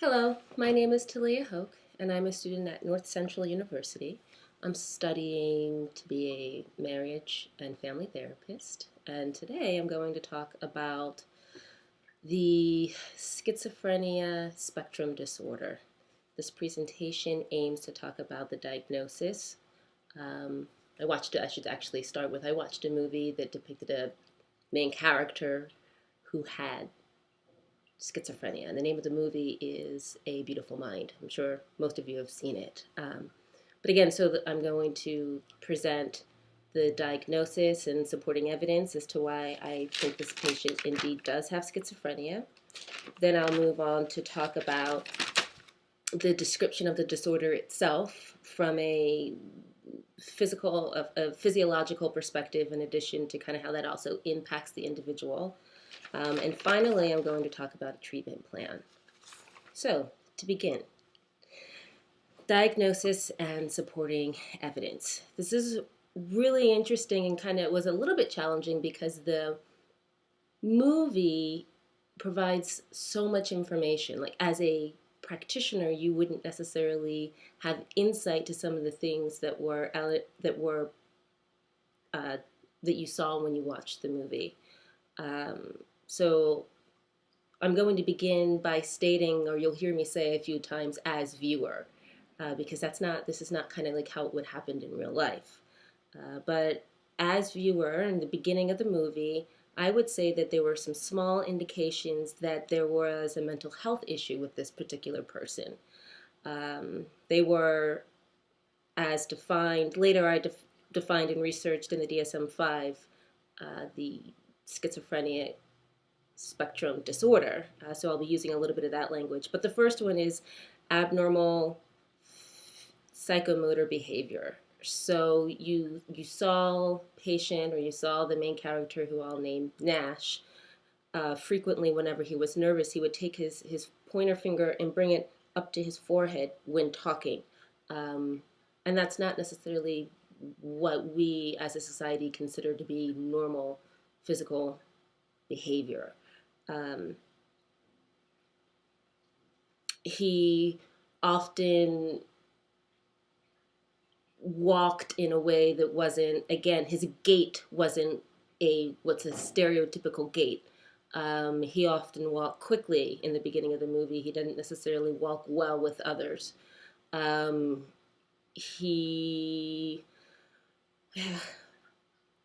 Hello, my name is Talia Hoke, and I'm a student at North Central University. I'm studying to be a marriage and family therapist, and today I'm going to talk about the schizophrenia spectrum disorder. This presentation aims to talk about the diagnosis. Um, I should actually start with, I watched a movie that depicted a main character who had schizophrenia. And the name of the movie is A Beautiful Mind. I'm sure most of you have seen it. But again, I'm going to present the diagnosis and supporting evidence as to why I think this patient indeed does have schizophrenia. Then I'll move on to talk about the description of the disorder itself from a physiological perspective, in addition to kind of how that also impacts the individual. And finally, I'm going to talk about a treatment plan. So, to begin, diagnosis and supporting evidence. This is really interesting and kind of was a little bit challenging because the movie provides so much information. Like, as a practitioner, you wouldn't necessarily have insight to some of the things uh, that you saw when you watched the movie. So I'm going to begin by stating, or you'll hear me say a few times, as viewer, because this is not kind of like how it would happen in real life. But as viewer, in the beginning of the movie, I would say that there were some small indications that there was a mental health issue with this particular person. They were as defined, later defined and researched in the DSM-5, the schizophrenia spectrum disorder. So I'll be using a little bit of that language. But the first one is abnormal psychomotor behavior. So you saw patient, or you saw the main character, who I'll name Nash. Frequently, whenever he was nervous, he would take his pointer finger and bring it up to his forehead when talking. And that's not necessarily what we as a society consider to be normal physical behavior. Um, he often walked in a way that wasn't, again, his gait wasn't what's a stereotypical gait. He often walked quickly in the beginning of the movie. He didn't necessarily walk well with others. Um, he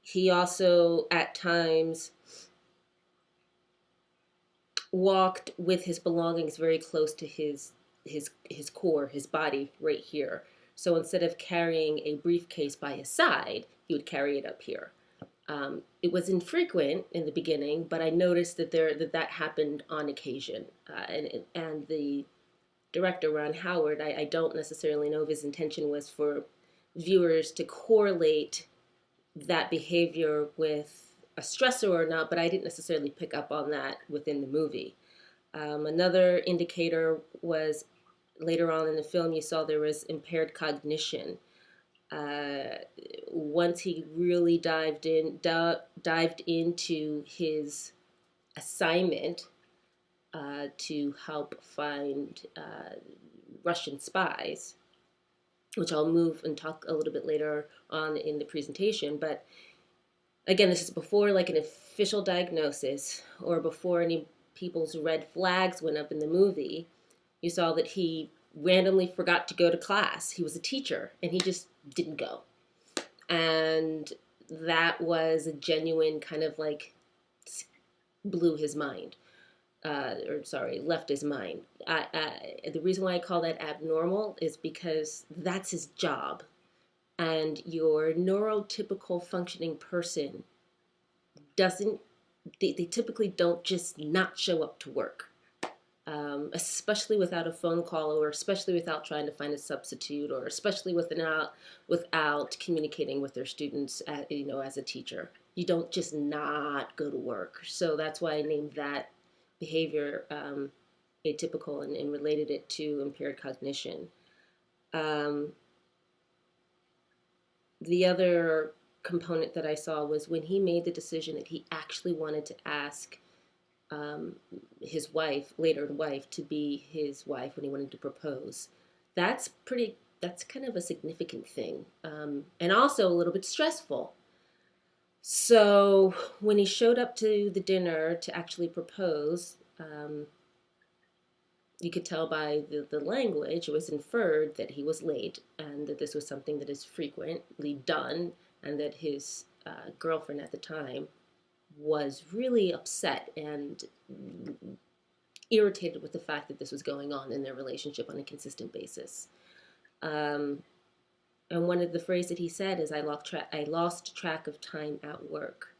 he also at times walked with his belongings very close to his core, his body right here. So instead of carrying a briefcase by his side, he would carry it up here. It was infrequent in the beginning, but I noticed that happened on occasion. And the director, Ron Howard, I don't necessarily know if his intention was for viewers to correlate that behavior with a stressor or not, but I didn't necessarily pick up on that within the movie. Another indicator was later on in the film, you saw there was impaired cognition. Uh, Once he really dived into his assignment to help find Russian spies, which I'll move and talk a little bit later on in the presentation. But again, this is before like an official diagnosis or before any people's red flags went up in the movie. You saw that he randomly forgot to go to class. He was a teacher and he just didn't go. And that was a genuine kind of like blew his mind. Left his mind. The reason why I call that abnormal is because that's his job. And your neurotypical functioning person doesn't, they typically don't just not show up to work. Especially without a phone call, or especially without trying to find a substitute, or especially without communicating with their students, as a teacher. You don't just not go to work. So that's why I named that behavior atypical, and related it to impaired cognition. Um, the other component that I saw was when he made the decision that he actually wanted to ask um, his wife, later wife, to be his wife when he wanted to propose. That's pretty. That's kind of a significant thing, and also a little bit stressful. So when he showed up to the dinner to actually propose, you could tell by the language, it was inferred that he was late and that this was something that is frequently done, and that his girlfriend at the time was really upset and irritated with the fact that this was going on in their relationship on a consistent basis. Um, and one of the phrases that he said is, I lost track of time at work.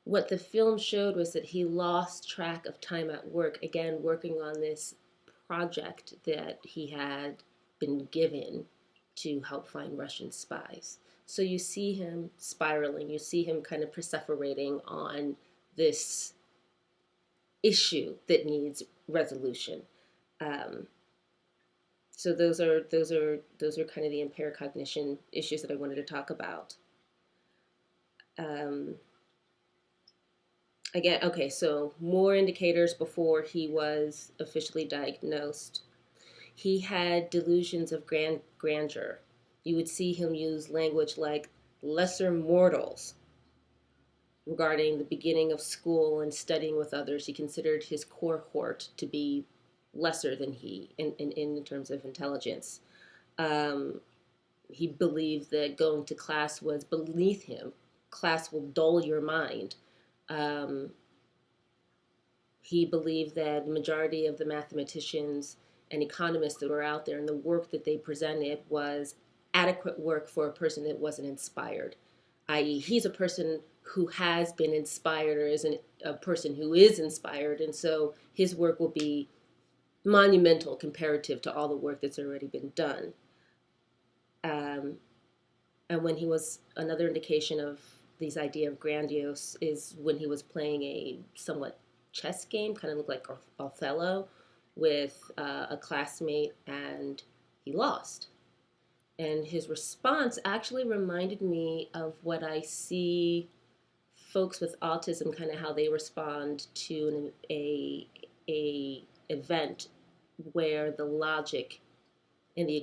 What the film showed was that he lost track of time at work, again, working on this project that he had been given to help find Russian spies. So you see him spiraling, you see him kind of perseverating on this issue that needs resolution. Um, so those are kind of the impaired cognition issues that I wanted to talk about. Um, Again, okay, so more indicators before he was officially diagnosed. He had delusions of grandeur. You would see him use language like lesser mortals regarding the beginning of school and studying with others. He considered his cohort to be lesser than he in terms of intelligence. Um, he believed that going to class was beneath him. Class will dull your mind. Um, He believed that the majority of the mathematicians and economists that were out there and the work that they presented was adequate work for a person that wasn't inspired. I.e., he's a person who has been inspired or is a person who is inspired, and so his work will be monumental comparative to all the work that's already been done. Um, and when he was, another indication of these idea of grandiose is when he was playing a somewhat chess game, kind of looked like Othello, with a classmate, and he lost. And his response actually reminded me of what I see folks with autism, kind of how they respond to a event where the logic and the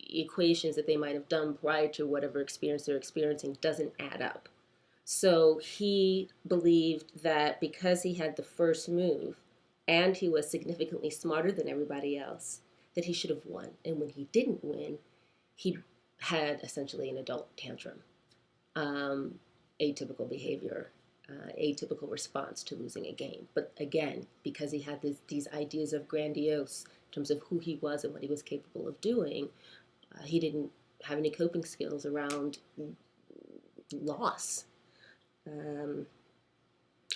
equations that they might have done prior to whatever experience they're experiencing doesn't add up. So he believed that because he had the first move and he was significantly smarter than everybody else, that he should have won. And when he didn't win, he had essentially an adult tantrum, um, atypical behavior, atypical response to losing a game. But again, because he had these ideas of grandiose in terms of who he was and what he was capable of doing, he didn't have any coping skills around loss. Um,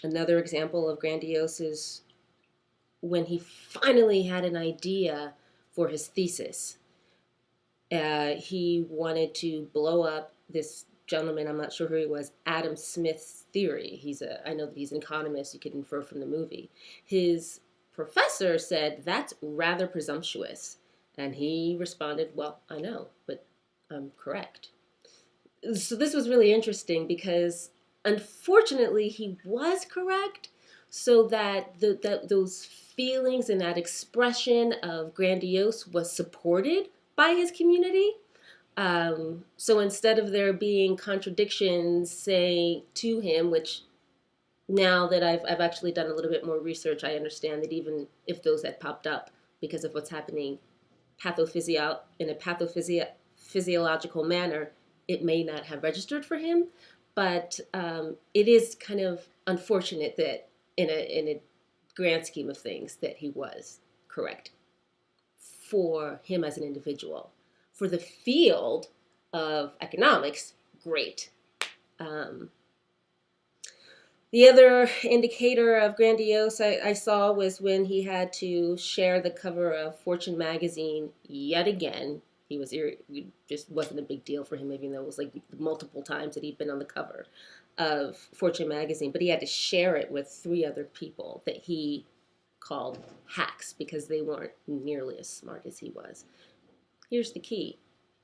Another example of grandiose is when he finally had an idea for his thesis. He wanted to blow up this gentleman, I'm not sure who he was, Adam Smith's theory. I know that he's an economist, you could infer from the movie. His professor said, that's rather presumptuous. And he responded, well, I know, but I'm correct. So this was really interesting because unfortunately he was correct, so that those feelings and that expression of grandiose was supported by his community. So instead of there being contradictions, say, to him, which now that I've actually done a little bit more research, I understand that even if those had popped up because of what's happening in a pathophysiological manner, it may not have registered for him. But it is kind of unfortunate that in a grand scheme of things that he was correct for him as an individual. For the field of economics, great. Um, the other indicator of grandiose I saw was when he had to share the cover of Fortune magazine yet again. It just wasn't a big deal for him, even though it was like multiple times that he'd been on the cover of Fortune magazine. But he had to share it with 3 other people that he called hacks because they weren't nearly as smart as he was. Here's the key.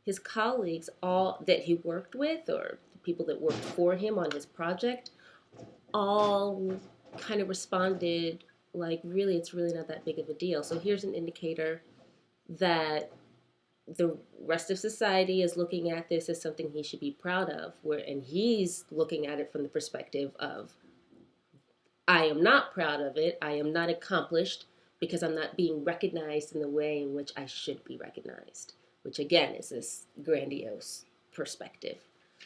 His colleagues, all that he worked with, or the people that worked for him on his project, all kind of responded like, really, it's really not that big of a deal. So here's an indicator that the rest of society is looking at this as something he should be proud of, and he's looking at it from the perspective of, I am not proud of it, I am not accomplished because I'm not being recognized in the way in which I should be recognized, which again is this grandiose perspective.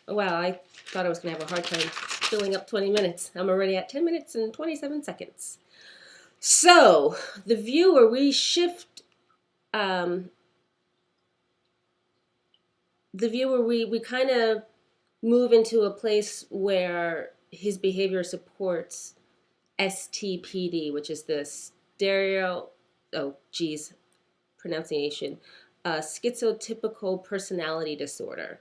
Oh wow, I thought I was going to have a hard time filling up 20 minutes. I'm already at 10 minutes and 27 seconds. So, the viewer, we shift, we kind of move into a place where his behavior supports STPD, which is the schizotypical personality disorder.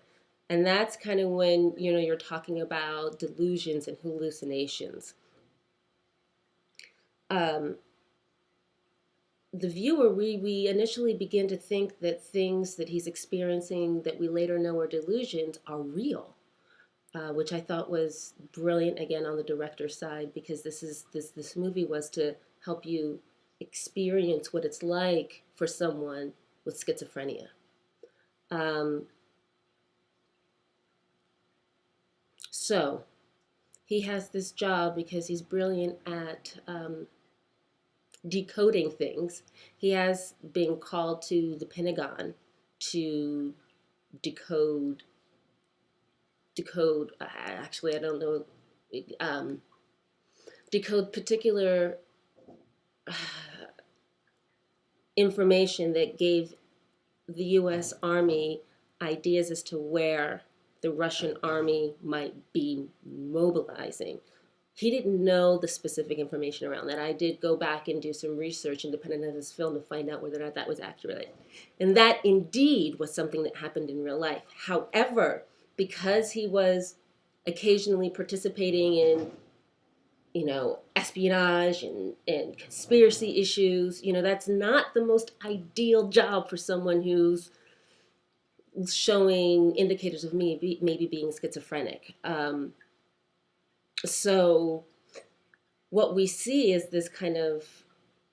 And that's kind of when, you're talking about delusions and hallucinations. The viewer, we initially begin to think that things that he's experiencing that we later know are delusions are real, which I thought was brilliant, again, on the director's side, because this movie was to help you experience what it's like for someone with schizophrenia. So he has this job because he's brilliant at decoding things. He has been called to the Pentagon to decode actually, I don't know, decode particular information that gave the U.S. Army ideas as to where the Russian army might be mobilizing. He didn't know the specific information around that. I did go back and do some research independent of this film to find out whether or not that was accurate. And that indeed was something that happened in real life. However, because he was occasionally participating in, espionage and conspiracy issues, that's not the most ideal job for someone who's showing indicators of maybe being schizophrenic. So what we see is this kind of,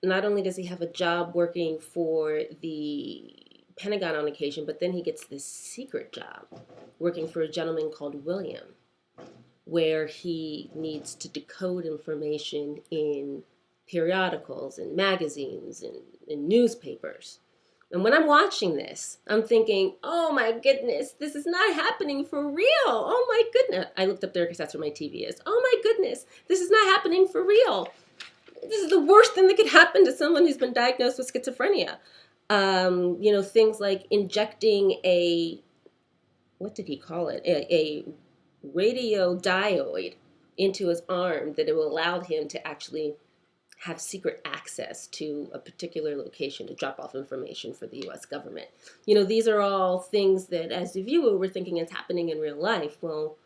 not only does he have a job working for the Pentagon on occasion, but then he gets this secret job working for a gentleman called William, where he needs to decode information in periodicals and magazines and newspapers. And when I'm watching this, I'm thinking, oh my goodness, this is not happening for real. Oh my goodness. I looked up there because that's where my TV is. Oh my goodness, this is not happening for real. This is the worst thing that could happen to someone who's been diagnosed with schizophrenia. Things like injecting what did he call it? A radiodiode into his arm that it will allow him to actually have secret access to a particular location to drop off information for the U.S. government. These are all things that, as a viewer, we're thinking is happening in real life. Well,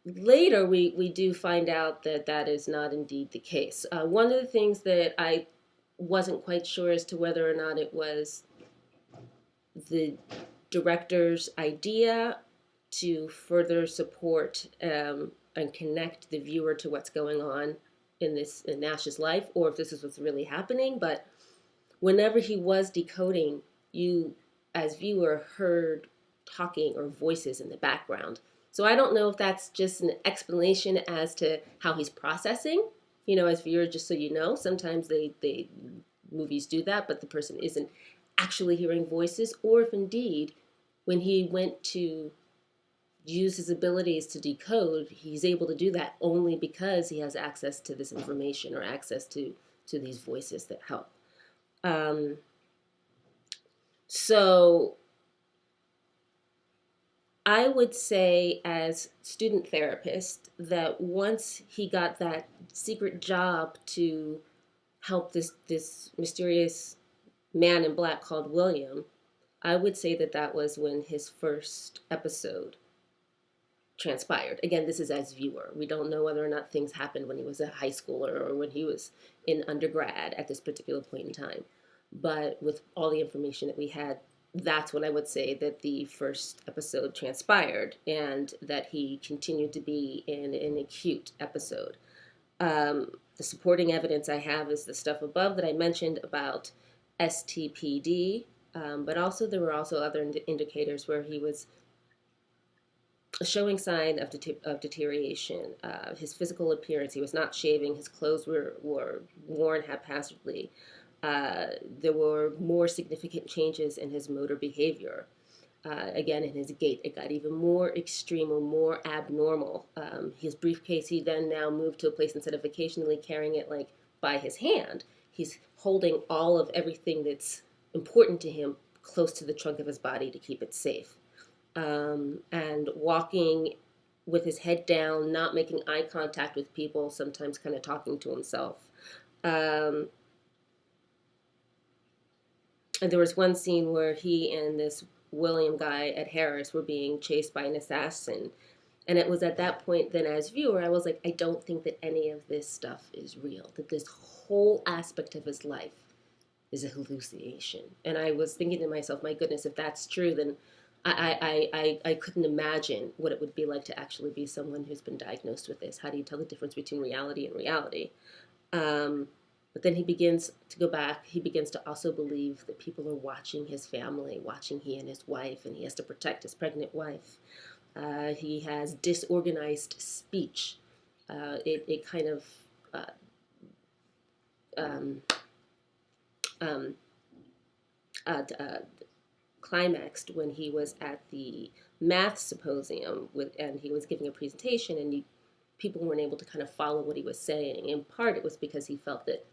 later we do find out that that is not indeed the case. One of the things that I wasn't quite sure as to whether or not it was the director's idea to further support and connect the viewer to what's going on in Nash's life, or if this is what's really happening. But whenever he was decoding, you, as viewer, heard talking or voices in the background. So I don't know if that's just an explanation as to how he's processing, as viewer, just so you know. Sometimes movies do that, but the person isn't actually hearing voices, or if indeed, when he went to use his abilities to decode, he's able to do that only because he has access to this information or access to these voices that help. So I would say, as student therapist, that once he got that secret job to help this mysterious man in black called William, I would say that was when his first episode transpired. Again, this is as viewer. We don't know whether or not things happened when he was a high schooler or when he was in undergrad at this particular point in time. But with all the information that we had that's when I would say that the first episode transpired and that he continued to be in an acute episode. The supporting evidence I have is the stuff above that I mentioned about STPD, but also there were also other indicators where he was showing sign of deterioration. His physical appearance, he was not shaving, his clothes were worn haphazardly. There were more significant changes in his motor behavior. Again, in his gait, it got even more extreme or more abnormal. His briefcase, he then now moved to a place instead of occasionally carrying it like by his hand, he's holding all of everything that's important to him close to the trunk of his body to keep it safe. And walking with his head down, not making eye contact with people, sometimes kind of talking to himself. Um, and there was one scene where he and this William guy at Harris were being chased by an assassin. And it was at that point, then as viewer, I was like, I don't think that any of this stuff is real, that this whole aspect of his life is a hallucination. And I was thinking to myself, my goodness, if that's true, then I couldn't imagine what it would be like to actually be someone who's been diagnosed with this. How do you tell the difference between reality and reality? But then he begins to go back. He begins to also believe that people are watching his family, watching he and his wife, and he has to protect his pregnant wife. He has disorganized speech. It kind of uh, um, um, climaxed when he was at the math symposium and he was giving a presentation, and people weren't able to kind of follow what he was saying. In part, it was because he felt that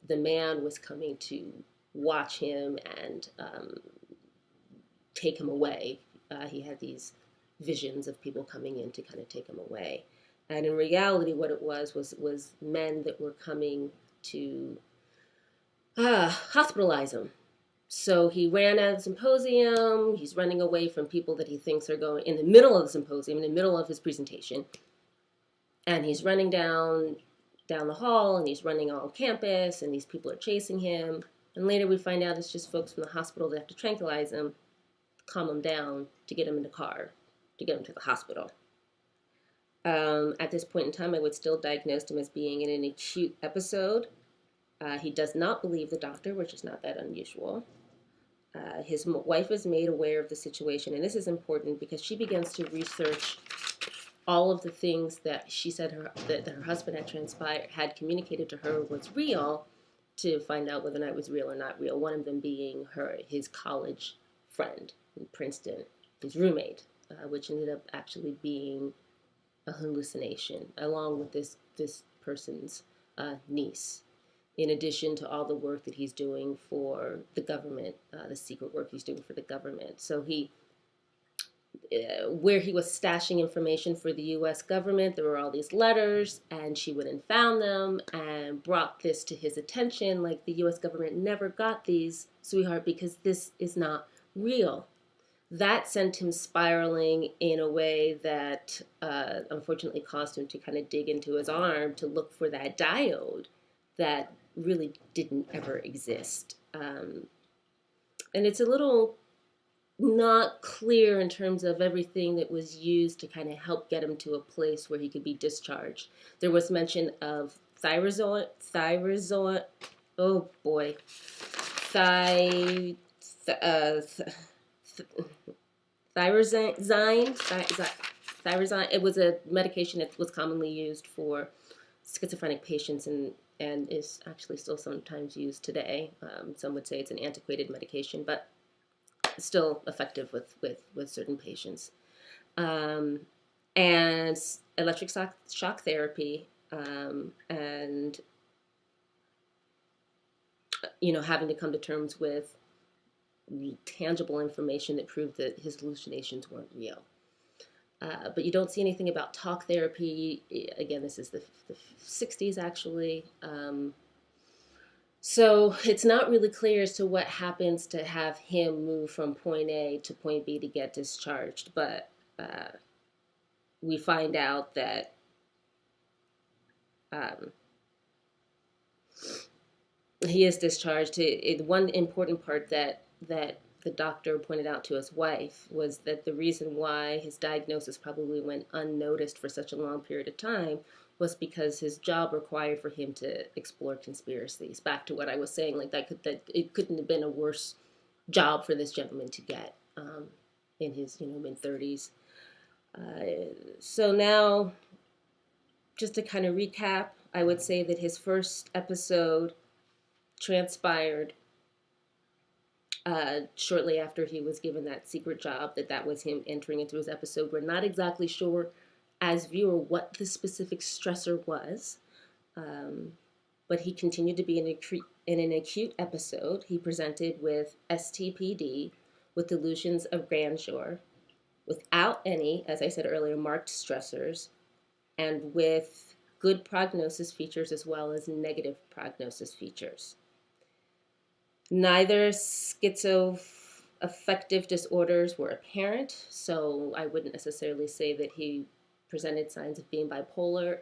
the man was coming to watch him and take him away. He had these visions of people coming in to kind of take him away. And in reality, what it was men that were coming to hospitalize him. So he ran out of the symposium. He's running away from people that he thinks are going in the middle of the symposium, in the middle of his presentation. And he's running down the hall, and he's running on campus, and these people are chasing him. And later we find out it's just folks from the hospital that have to tranquilize him, calm him down, to get him in the car, to get him to the hospital. At this point in time, I would still diagnose him as being in an acute episode. He does not believe the doctor, which is not that unusual. His wife is made aware of the situation, and this is important because she begins to research all of the things that she said that her husband had communicated to her was real, to find out whether or not it was real or not real. One of them being his college friend in Princeton, his roommate, which ended up actually being a hallucination, along with this person's niece, in addition to all the work that he's doing for the government, the secret work he's doing for the government. So where he was stashing information for the U.S. government, there were all these letters, and she went and found them and brought this to his attention, like, the U.S. government never got these, sweetheart, because this is not real. That sent him spiraling in a way that unfortunately caused him to kind of dig into his arm to look for that diode that really didn't ever exist. And it's a little not clear in terms of everything that was used to kind of help get him to a place where he could be discharged. There was mention of thyrozoin, oh boy, thyroxine. It was a medication that was commonly used for schizophrenic patients and is actually still sometimes used today. Some would say it's an antiquated medication, but still effective with certain patients. And electric shock therapy, and having to come to terms with tangible information that proved that his hallucinations weren't real. But you don't see anything about talk therapy. Again, this is the 60s, actually. So it's not really clear as to what happens to have him move from point A to point B to get discharged. But we find out that he is discharged. One important part that the doctor pointed out to his wife was that the reason why his diagnosis probably went unnoticed for such a long period of time was because his job required for him to explore conspiracies. Back to what I was saying, like that it couldn't have been a worse job for this gentleman to get in his mid-30s. So now, just to kind of recap, I would say that his first episode transpired shortly after he was given that secret job, that was him entering into his episode. We're not exactly sure as viewer what the specific stressor was, but he continued to be in an acute episode. He presented with STPD, with delusions of grandeur, without any, as I said earlier, marked stressors, and with good prognosis features as well as negative prognosis features. Neither schizoaffective disorders were apparent, so I wouldn't necessarily say that he presented signs of being bipolar,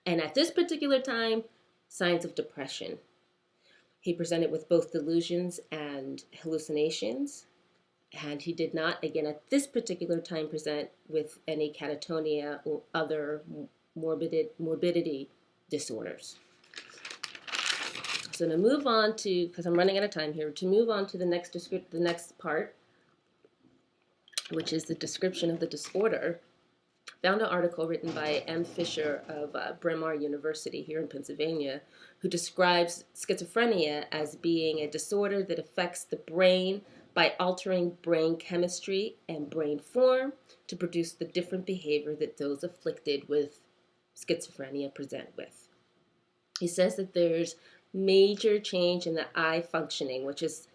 and at this particular time, signs of depression. He presented with both delusions and hallucinations, and he did not, again, at this particular time, present with any catatonia or other morbidity disorders. So to move on to, because I'm running out of time here, to move on to the next part, which is the description of the disorder, found an article written by M. Fisher of Bryn Mawr University here in Pennsylvania, who describes schizophrenia as being a disorder that affects the brain by altering brain chemistry and brain form to produce the different behavior that those afflicted with schizophrenia present with. He says that there's major change in the eye functioning, which is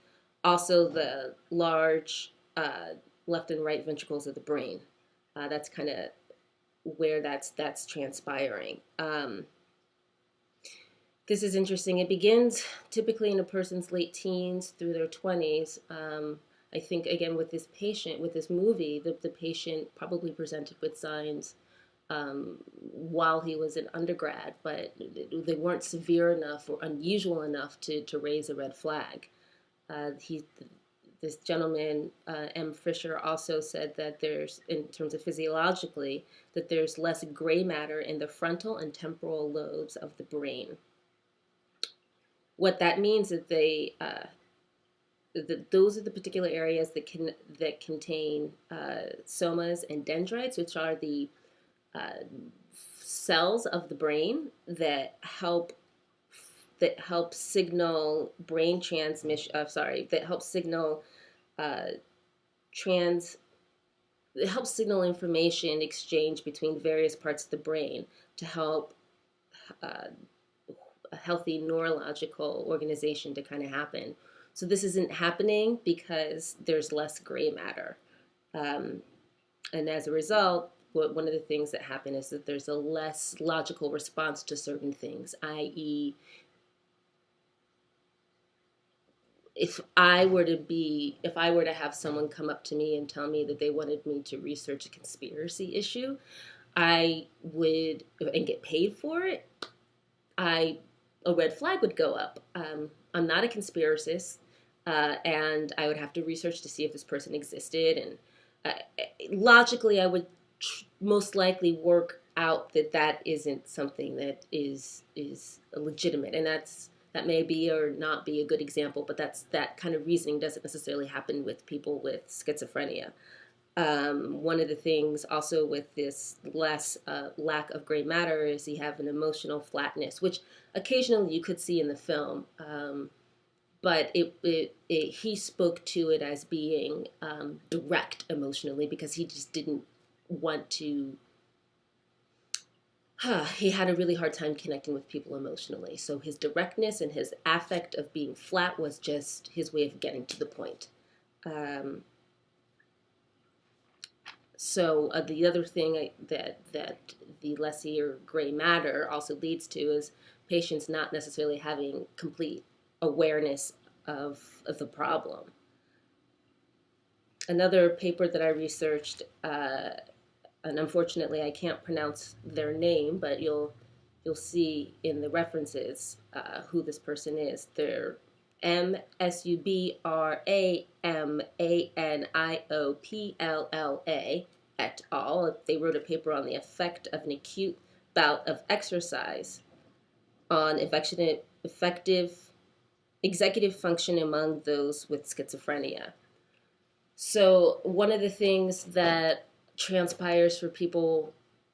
also the large left and right ventricles of the brain. That's kind of where that's transpiring. This is interesting. It begins typically in a person's late teens through their 20s. I think, again, with this patient, with this movie, the patient probably presented with signs while he was an undergrad, but they weren't severe enough or unusual enough to raise a red flag. This gentleman, M. Fisher, also said that there's, in terms of physiologically, that there's less gray matter in the frontal and temporal lobes of the brain. What that means is those are the particular areas that contain somas and dendrites, which are the cells of the brain that help signal brain transmission. That help signal it helps signal information exchange between various parts of the brain to help a healthy neurological organization to kind of happen. So this isn't happening because there's less gray matter. And as a result, one of the things that happen is that there's a less logical response to certain things, i.e., if I were to have someone come up to me and tell me that they wanted me to research a conspiracy issue, I would, and get paid for it, a red flag would go up. I'm not a conspiracist, and I would have to research to see if this person existed, and logically I would most likely work out that isn't something that is legitimate, and that may be or not be a good example, but that kind of reasoning doesn't necessarily happen with people with schizophrenia. One of the things also with this less lack of gray matter is you have an emotional flatness, which occasionally you could see in the film, but he spoke to it as being direct emotionally because he just didn't want to. He had a really hard time connecting with people emotionally. So his directness and his affect of being flat was just his way of getting to the point. So the other thing that the lesser gray matter also leads to is patients not necessarily having complete awareness of the problem. Another paper that I researched, and unfortunately I can't pronounce their name, but you'll see in the references who this person is. They're Msubramaniopplla et al. They wrote a paper on the effect of an acute bout of exercise on effective executive function among those with schizophrenia. So one of the things that transpires for people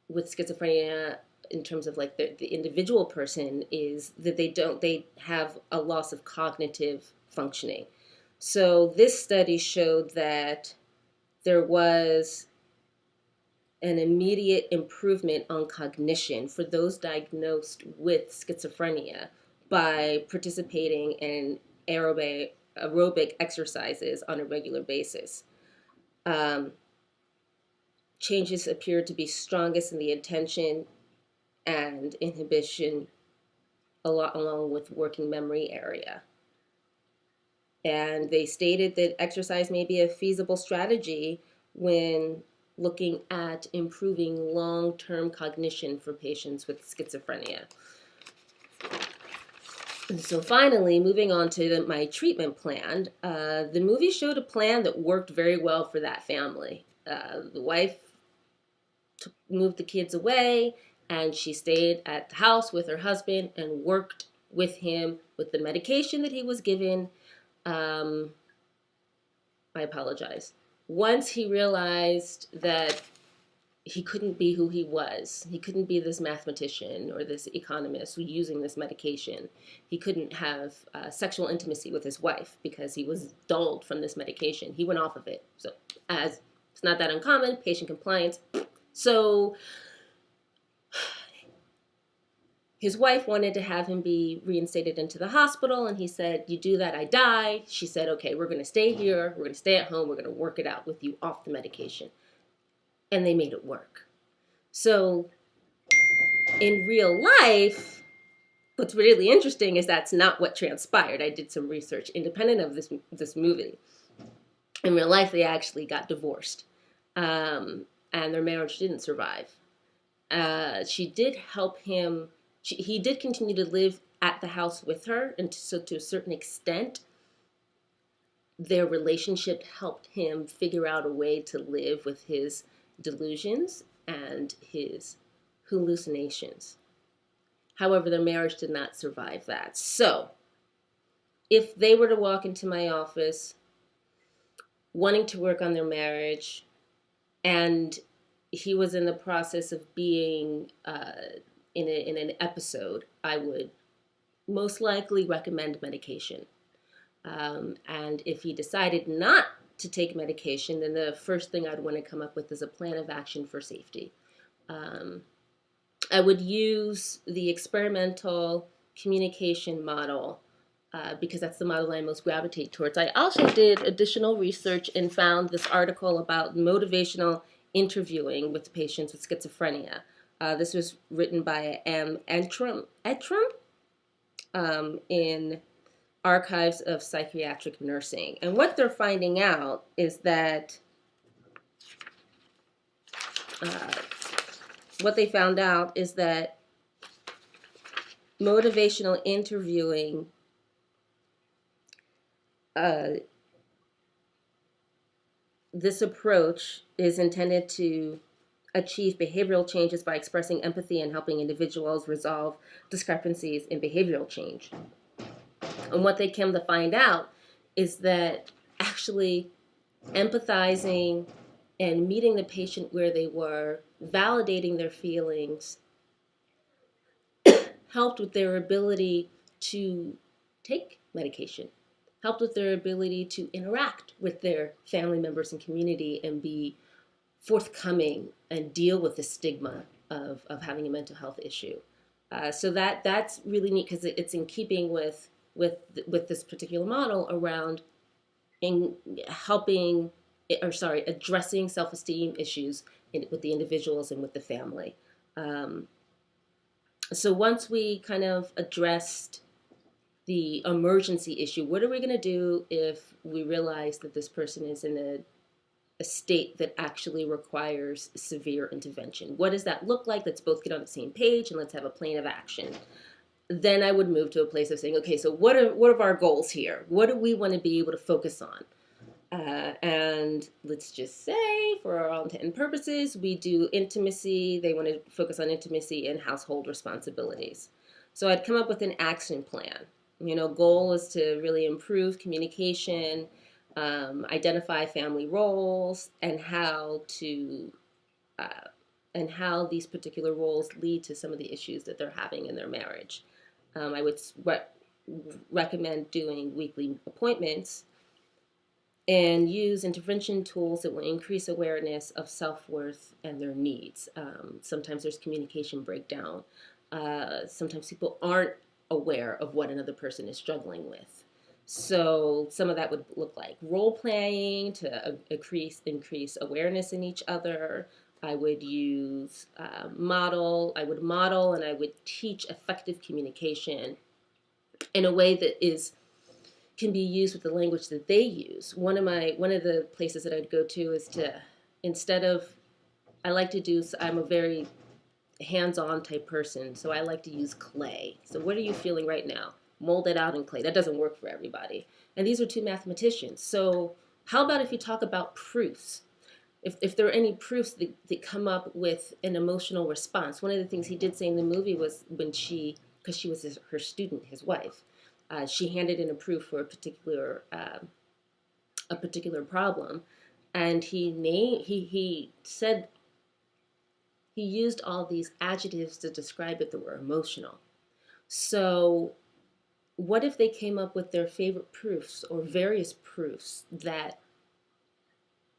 with schizophrenia in terms of like the individual person is that they have a loss of cognitive functioning. So this study showed that there was an immediate improvement on cognition for those diagnosed with schizophrenia by participating in aerobic exercises on a regular basis. Changes appeared to be strongest in the attention and inhibition along with working memory area. And they stated that exercise may be a feasible strategy when looking at improving long-term cognition for patients with schizophrenia. And so finally, moving on to my treatment plan, the movie showed a plan that worked very well for that family. The wife moved the kids away, and she stayed at the house with her husband and worked with him with the medication that he was given. I apologize. Once he realized that he couldn't be who he was, he couldn't be this mathematician or this economist using this medication, he couldn't have sexual intimacy with his wife because he was dulled from this medication, he went off of it. So as it's not that uncommon, patient compliance. So his wife wanted to have him be reinstated into the hospital, and he said, "You do that, I die." She said, "Okay, we're going to stay here. We're going to stay at home. We're going to work it out with you off the medication." And they made it work. So in real life, what's really interesting is that's not what transpired. I did some research independent of this movie. In real life, they actually got divorced, and their marriage didn't survive. She did help him. He did continue to live at the house with her, and so to a certain extent, their relationship helped him figure out a way to live with his delusions and his hallucinations. However, their marriage did not survive that. So, if they were to walk into my office wanting to work on their marriage, and he was in the process of being in an episode, I would most likely recommend medication. And if he decided not to take medication, then the first thing I'd want to come up with is a plan of action for safety. I would use the experimental communication model because that's the model I most gravitate towards. I also did additional research and found this article about motivational interviewing with patients with schizophrenia. This was written by Ertem in Archives of Psychiatric Nursing. And what they're finding out is that motivational interviewing this approach is intended to achieve behavioral changes by expressing empathy and helping individuals resolve discrepancies in behavioral change. And what they came to find out is that actually empathizing and meeting the patient where they were, validating their feelings, helped with their ability to take medication, helped with their ability to interact with their family members and community and be forthcoming and deal with the stigma of having a mental health issue. So that's really neat because it's in keeping with this particular model around addressing self-esteem issues with the individuals and with the family. So once we kind of addressed the emergency issue, what are we going to do if we realize that this person is in a state that actually requires severe intervention? What does that look like? Let's both get on the same page and let's have a plan of action. then I would move to a place of saying, okay, so what are our goals here? What do we want to be able to focus on? And let's just say, for all intent and purposes, we do intimacy. They want to focus on intimacy and household responsibilities. So I'd come up with an action plan. Goal is to really improve communication, identify family roles, uh, and how these particular roles lead to some of the issues that they're having in their marriage. I would recommend doing weekly appointments and use intervention tools that will increase awareness of self-worth and their needs. Sometimes there's communication breakdown. Sometimes people aren't aware of what another person is struggling with. So some of that would look like role playing to increase awareness in each other. I would use I would model and I would teach effective communication in a way that can be used with the language that they use. One of the places that I'd go to is I'm a very hands-on type person, so I like to use clay. So what are you feeling right now? Mold it out in clay. That doesn't work for everybody. And these are two mathematicians. So how about if you talk about proofs? If there are any proofs that come up with an emotional response. One of the things he did say in the movie was because she was her student, his wife, she handed in a proof for a particular problem, and he said he used all these adjectives to describe it that were emotional. So what if they came up with their favorite proofs or various proofs that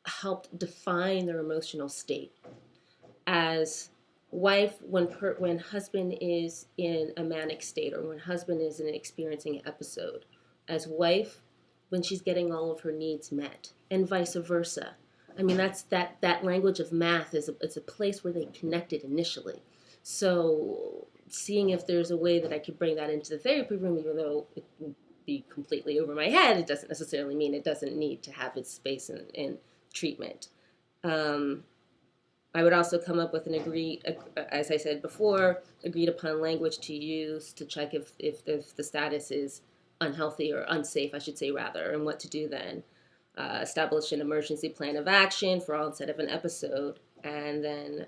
helped define their emotional state? As wife, when husband is in a manic state, or when husband is experiencing an episode. As wife, when she's getting all of her needs met, and vice versa. I mean, that language of math it's a place where they connected initially. So seeing if there's a way that I could bring that into the therapy room, even though it would be completely over my head, it doesn't necessarily mean it doesn't need to have its space in treatment. I would also come up with as I said before, agreed upon language to use to check if the status is unhealthy or unsafe, I should say rather, and what to do then. Establish an emergency plan of action for onset of an episode, and then